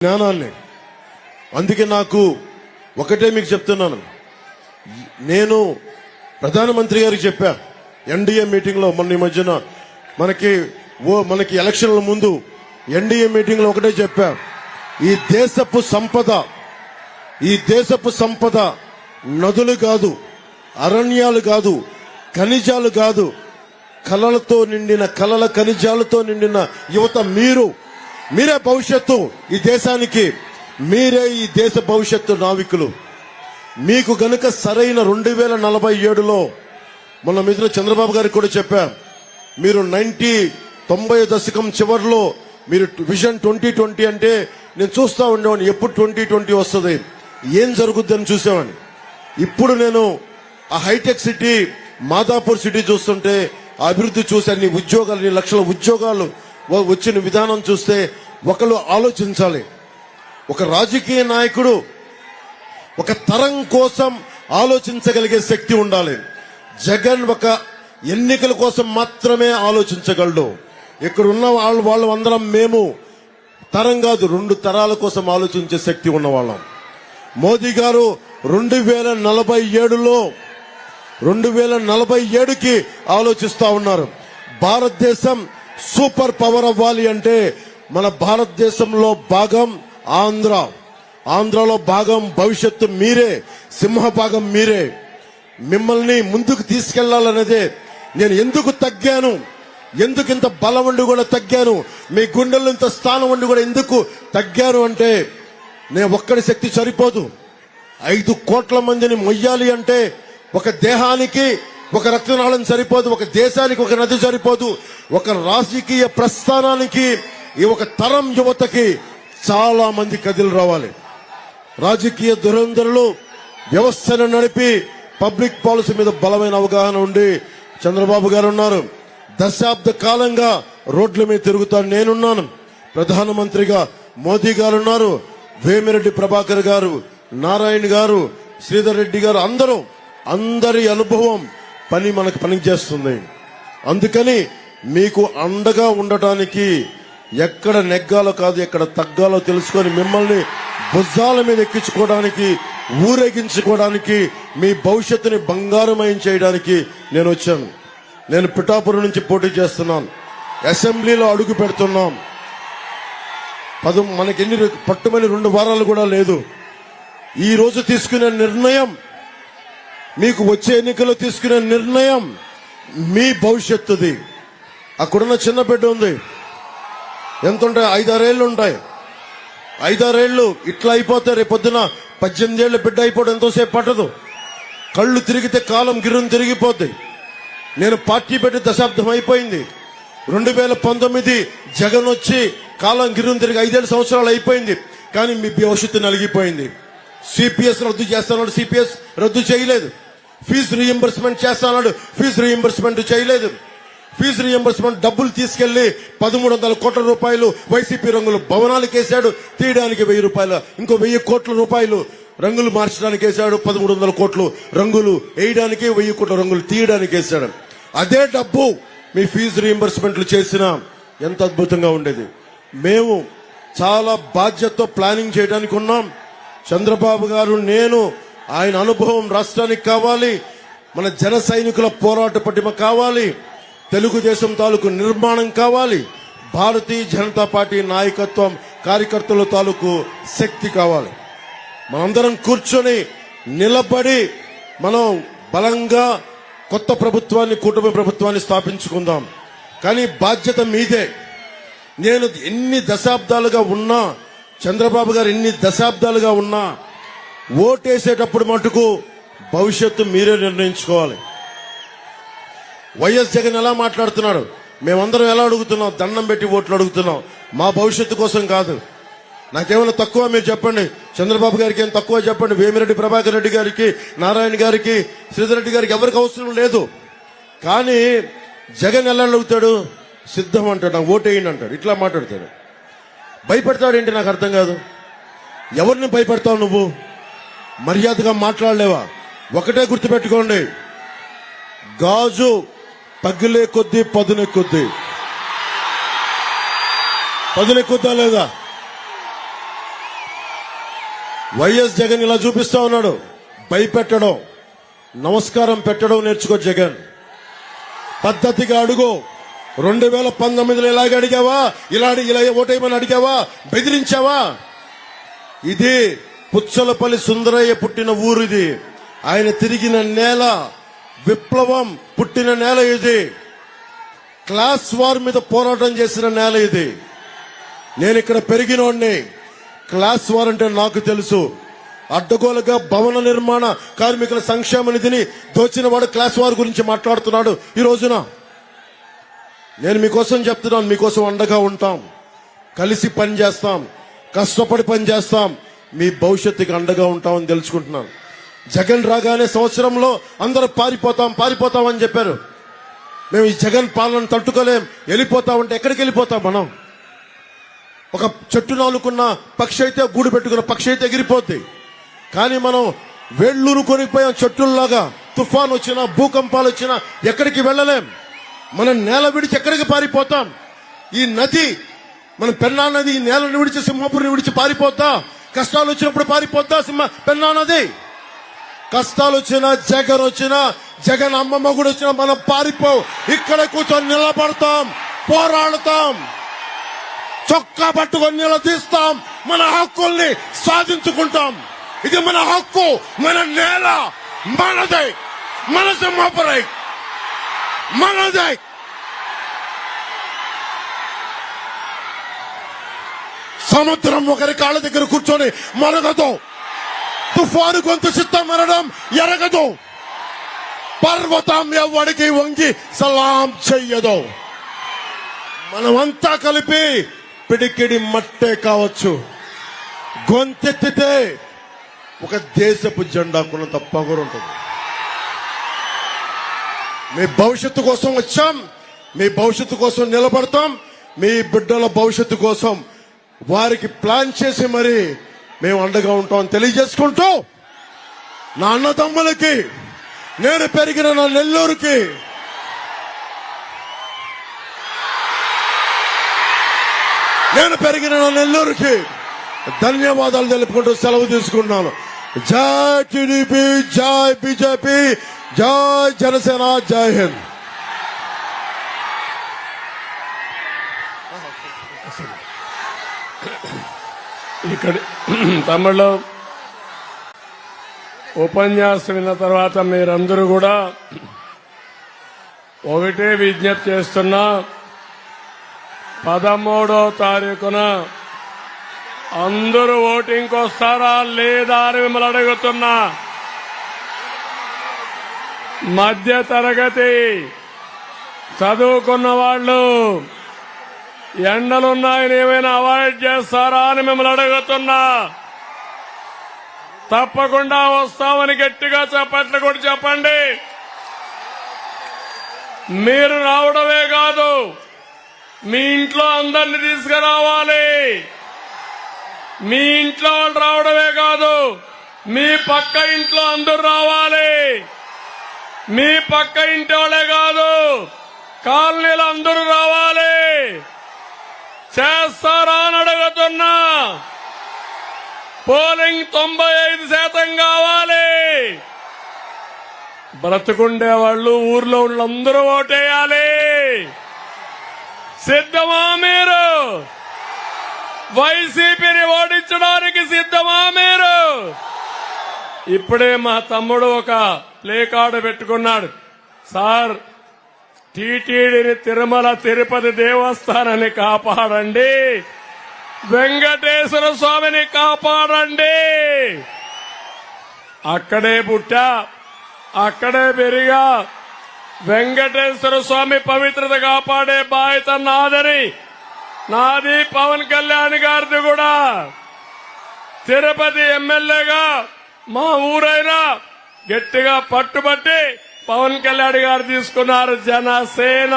జ్ఞానాన్ని. అందుకే నాకు ఒకటే మీకు చెప్తున్నాను, నేను ప్రధానమంత్రి గారికి చెప్పా ఎన్డీఏ మీటింగ్ లో మొన్న ఈ మధ్యన మనకి ఎలక్షన్ల ముందు ఎన్డీఏ మీటింగ్ లో ఒకటే చెప్పా, ఈ దేశపు సంపద నదులు కాదు, అరణ్యాలు కాదు, ఖనిజాలు కాదు, కలల ఖనిజాలతో నిండిన యువత మీరే భవిష్యత్తు ఈ దేశానికి, మీరే ఈ దేశ భవిష్యత్తు నావికులు. మీకు గనుక సరైన 2047లో మొన్న మిత్ర చంద్రబాబు గారికి కూడా చెప్పా, మీరు 90 దశకం చివరిలో మీరు విజన్ 2020 అంటే నేను చూస్తా ఉండేవాడిని, ఎప్పుడు 2020 వస్తుంది, ఏం జరుగుద్దని చూసేవాడిని. ఇప్పుడు నేను ఆ హైటెక్ సిటీ మాదాపూర్ సిటీ చూస్తుంటే ఆ అభివృద్ధి చూసి అన్ని లక్షల ఉద్యోగాలు వచ్చిన విధానం చూస్తే ఒకరు ఆలోచించాలి. ఒక రాజకీయ నాయకుడు ఒక తరం కోసం ఆలోచించగలిగే శక్తి ఉండాలి. జగన్ ఒక ఎన్నికల కోసం మాత్రమే ఆలోచించగలడు. ఇక్కడ ఉన్న వాళ్ళు అందరం మేము తరం కాదు, 2 తరాల కోసం ఆలోచించే శక్తి ఉన్నవాళ్ళం. మోదీ గారు 2047కి ఆలోచిస్తా ఉన్నారు. భారతదేశం సూపర్ పవర్ అవ్వాలి అంటే మన భారతదేశంలో భాగం ఆంధ్రాలో భాగం భవిష్యత్తు మీరే, సింహభాగం మీరే. మిమ్మల్ని ముందుకు తీసుకెళ్లాలనేదే నేను ఎందుకు తగ్గాను, ఎందుకు ఇంత బలం ఉండి కూడా తగ్గాను, మీ గుండెల్లో ఇంత స్థానం ఉండి కూడా ఎందుకు తగ్గాను అంటే, నేను ఒక్కడి శక్తి సరిపోదు. 5 కోట్ల మందిని మొయ్యాలి అంటే ఒక దేహానికి ఒక రక్తనాళం సరిపోదు, ఒక దేశానికి ఒక నది సరిపోదు, ఒక రాజకీయ ప్రస్థానానికి ఈ ఒక తరం యువతకి చాలా మంది కదిలి రావాలి. రాజకీయ ధురంధరులు వ్యవస్థను నడిపి పబ్లిక్ పాలసీ మీద బలమైన అవగాహన ఉండి చంద్రబాబు గారు ఉన్నారు. దశాబ్ద కాలంగా రోడ్ల మీద తిరుగుతాను నేనున్నాను. ప్రధానమంత్రిగా మోదీ గారు ఉన్నారు, వేమిరెడ్డి ప్రభాకర్ గారు, నారాయణ గారు, శ్రీధర్ రెడ్డి గారు, అందరి అనుభవం మనకు పనిచేస్తుంది. అందుకని మీకు అండగా ఉండటానికి ఎక్కడ నెగ్గాలో కాదు, ఎక్కడ తగ్గాలో తెలుసుకొని మిమ్మల్ని భుజాల మీద ఎక్కించుకోవడానికి, ఊరేగించుకోవడానికి, మీ భవిష్యత్తుని బంగారమయం చేయడానికి నేను వచ్చాను. నేను పిఠాపురం నుంచి పోటీ చేస్తున్నాను, అసెంబ్లీలో అడుగు పెడుతున్నాం. మనకి పట్టుమని 2 వారాలు కూడా లేదు. ఈ రోజు తీసుకునే నిర్ణయం, మీకు వచ్చే ఎన్నికల్లో తీసుకునే నిర్ణయం మీ భవిష్యత్తుది. అక్కడున్న చిన్న బిడ్డ ఉంది, ఎంత ఉంటాయి, 5-6 ఏళ్ళు ఉంటాయి. 5-6 ఏళ్ళు ఇట్లా అయిపోతే రేపొద్దున 18 ఏళ్ళ బిడ్డ అయిపోవడం ఎంతోసేపు పట్టదు. కళ్ళు తిరిగితే కాలం గిర్రును తిరిగిపోద్ది. నేను పార్టీ పెట్టి దశాబ్దం అయిపోయింది. 2019 జగన్ వచ్చి కాలం గిర్రును తిరిగి 5 సంవత్సరాలు అయిపోయింది. కానీ మీ భవిష్యత్తు నలిగిపోయింది. సిపిఎస్ రద్దు చేస్తాడు, సిపిఎస్ రద్దు చేయలేదు. ఫీజు రీఎంబర్స్మెంట్ చేస్తాడు, ఫీజు రీఎంబర్స్మెంట్ చేయలేదు. ఫీజు రీఎంబర్స్మెంట్ డబ్బులు తీసుకెళ్లి 1300 కోట్ల రూపాయలు వైసీపీ రంగులు భవనాలకు వేశాడు, తీయడానికి 1000 రూపాయలు, ఇంకో 1000 కోట్ల రూపాయలు రంగులు మార్చడానికి వేశాడు, 1300 కోట్లు రంగులు వేయడానికి, 1000 కోట్ల రంగులు తీయడానికి వేశాడు. అదే డబ్బు మీ ఫీజు రీఎంబర్స్మెంట్లు చేసినా ఎంత అద్భుతంగా ఉండేది. మేము చాలా బాధ్యతతో ప్లానింగ్ చేయడానికి ఉన్నాం. చంద్రబాబు గారు, నేను, ఆయన అనుభవం రాష్ట్రానికి కావాలి, మన జన సైనికుల పోరాట పటిమ కావాలి, తెలుగుదేశం తాలూకు నిర్మాణం కావాలి, భారతీయ జనతా పార్టీ నాయకత్వం కార్యకర్తల తాలూకు శక్తి కావాలి. మనందరం కూర్చొని నిలబడి మనం బలంగా కొత్త ప్రభుత్వాన్ని, కూటమి ప్రభుత్వాన్ని స్థాపించుకుందాం. కానీ బాధ్యత మీదే. నేను ఎన్ని దశాబ్దాలుగా ఉన్నా, చంద్రబాబు గారు ఎన్ని దశాబ్దాలుగా ఉన్నా, ఓటేసేటప్పుడు మటుకు భవిష్యత్తు మీరే నిర్ణయించుకోవాలి. వైఎస్ జగన్ ఎలా మాట్లాడుతున్నాడు, మేమందరం ఎలా అడుగుతున్నాం, దండం పెట్టి ఓట్లు అడుగుతున్నాం. మా భవిష్యత్తు కోసం కాదు. నాకేమైనా తక్కువ మీరు చెప్పండి, చంద్రబాబు గారికి ఏం తక్కువ చెప్పండి, వేమిరెడ్డి ప్రభాకర్ రెడ్డి గారికి, నారాయణ గారికి, శ్రీధర్ రెడ్డి గారికి ఎవరికి అవసరం లేదు. కానీ జగన్ ఎలా అడుగుతాడు, సిద్ధం అంటాడు, నాకు ఓటేయండి అంటాడు, ఇట్లా మాట్లాడతాడు. భయపెడతాడేంటి నాకు అర్థం కాదు. ఎవరిని భయపెడతావు నువ్వు? మర్యాదగా మాట్లాడలేవా? ఒకటే గుర్తుపెట్టుకోండి, గాజు పగిలే కొద్దీ పదునెక్కుద్ది. లేదా? వైఎస్ జగన్ ఇలా చూపిస్తా ఉన్నాడు. భయపెట్టడం, నమస్కారం పెట్టడం నేర్చుకో జగన్. పద్ధతిగా అడుగు. 2019లో ఇలాగ అడిగావా? ఇలా ఓటేయమని అడిగావా? బెదిరించావా? ఇది పుచ్చలపల్లి సుందరయ్య పుట్టిన ఊరు. ఇది ఆయన తిరిగిన నేల, విప్లవం పుట్టిన నేల. ఇది క్లాస్ వార్ మీద పోరాటం చేసిన నేల. ఇది నేను ఇక్కడ పెరిగినోడిని. క్లాస్ వార్ అంటే నాకు తెలుసు. అడ్డగోలుగా భవన నిర్మాణ కార్మికుల సంక్షేమ నిధిని దోచిన వాడు క్లాస్ వార్ గురించి మాట్లాడుతున్నాడు ఈ రోజున. నేను మీకోసం చెప్తున్నాను, మీకోసం అండగా ఉంటాం, కలిసి పని చేస్తాం, కష్టపడి పని చేస్తాం, మీ భవిష్యత్తుకి అండగా ఉంటామని తెలుసుకుంటున్నాను. జగన్ రాగానే సంవత్సరంలో అందరూ పారిపోతాం అని చెప్పారు. మేము ఈ జగన్ పాలన తట్టుకోలేం, వెళ్ళిపోతామంటే ఎక్కడికి వెళ్ళిపోతాం మనం? ఒక చెట్టు నాలుకున్న పక్షి అయితే, గూడు పెట్టుకున్న పక్షి అయితే ఎగిరిపోద్ది. కానీ మనం వేళ్ళూరు కొనిపోయాం చెట్టుల్లాగా. తుఫాన్ వచ్చినా, భూకంపాలు వచ్చినా ఎక్కడికి వెళ్ళలేం. మనం నేల విడిచి ఎక్కడికి పారిపోతాం? ఈ నది, మన పెన్నా నది ఈ నేలను విడిచి సింహపురిని విడిచి పారిపోద్దా? కష్టాలు వచ్చినప్పుడు పారిపోద్దా పెన్నా నది? కష్టాలు వచ్చినా, జగన్ వచ్చినా, జగన్ అమ్మమ్మ కూడా వచ్చినా మనం పారిపో. ఇక్కడ కూర్చొని నిలబడతాం, పోరాడతాం, చొక్కా పట్టుకొని నిలదీస్తాం, మన హక్కుల్ని సాధించుకుంటాం. ఇది మన హక్కు, మన నేల, మనదే, మన సింహపురి మనదే. సముద్రం ఒకరి కాళ్ళ దగ్గర కూర్చొని మరగదు. తుఫాను గొంతు చిత్తం మరడం ఎరగదు. పర్వతం ఎవడికి వంగి సలాం చెయ్యదు. మనమంతా కలిపి పిడికిడి మట్టే కావచ్చు, గొంతెత్తితే ఒక దేశపు జెండా కొనంత పొగరు ఉంటుంది. మీ భవిష్యత్తు కోసం వచ్చాం, మీ భవిష్యత్తు కోసం నిలబడతాం. మీ బిడ్డల భవిష్యత్తు కోసం వారికి ప్లాన్ చేసి మరి మేము అండగా ఉంటామని తెలియజేసుకుంటూ, నా అన్నదమ్ములకి, నేను పెరిగిన నా నెల్లూరుకి, ధన్యవాదాలు తెలుపుకుంటూ సెలవు తీసుకుంటున్నాను. జై టీడీపీ, జై బీజేపీ, జై జనసేన, జై హింద్. ఇక్కడ తమిళ ఉపన్యాసం విన్న తర్వాత మీరందరూ కూడా ఒకటే విజ్ఞప్తి చేస్తున్నా, 13వ తారీఖున అందరూ ఓటింగ్కి వస్తారా లేదా అని మిమ్మల్ని అడుగుతున్నా. మధ్య తరగతి చదువుకున్న వాళ్ళు ఎండలున్నాయని ఏమైనా అవాయిడ్ చేస్తారా అని మిమ్మల్ని అడుగుతున్నా. తప్పకుండా వస్తామని గట్టిగా చప్పట్లు కూడా చెప్పండి. మీరు రావడమే కాదు, మీ ఇంట్లో అందరిని తీసుకురావాలి. మీ ఇంట్లో వాళ్ళు రావడమే కాదు, మీ పక్క ఇంట్లో అందరూ రావాలి. మీ పక్క ఇంటి వాళ్ళే కాదు, కాలనీలు అందరూ రావాలి. చేస్తారా అని అడుగుతున్నా. పోలింగ్ 95% కావాలి. బ్రతుకుండే వాళ్ళు, ఊర్లో వాళ్ళందరూ ఓటేయాలి. సిద్ధమా మీరు? వైసీపీని ఓడించడానికి సిద్ధమా మీరు? ఇప్పుడే మా తమ్ముడు ఒక ప్లే కార్డు పెట్టుకున్నాడు. సార్, టీటీడీని, తిరుమల తిరుపతి దేవస్థానాన్ని కాపాడండి, వెంకటేశ్వర స్వామిని కాపాడండి. అక్కడే పుట్టా, అక్కడే పెరిగా. వెంకటేశ్వర స్వామి పవిత్రత కాపాడే బాధ్యత నాదని, నాది, పవన్ కళ్యాణ్ గారిది కూడా. తిరుపతి ఎమ్మెల్యేగా మా ఊరైనా గట్టిగా పట్టుబట్టి పవన్ కళ్యాణ్ గారు తీసుకున్నారు జనసేన.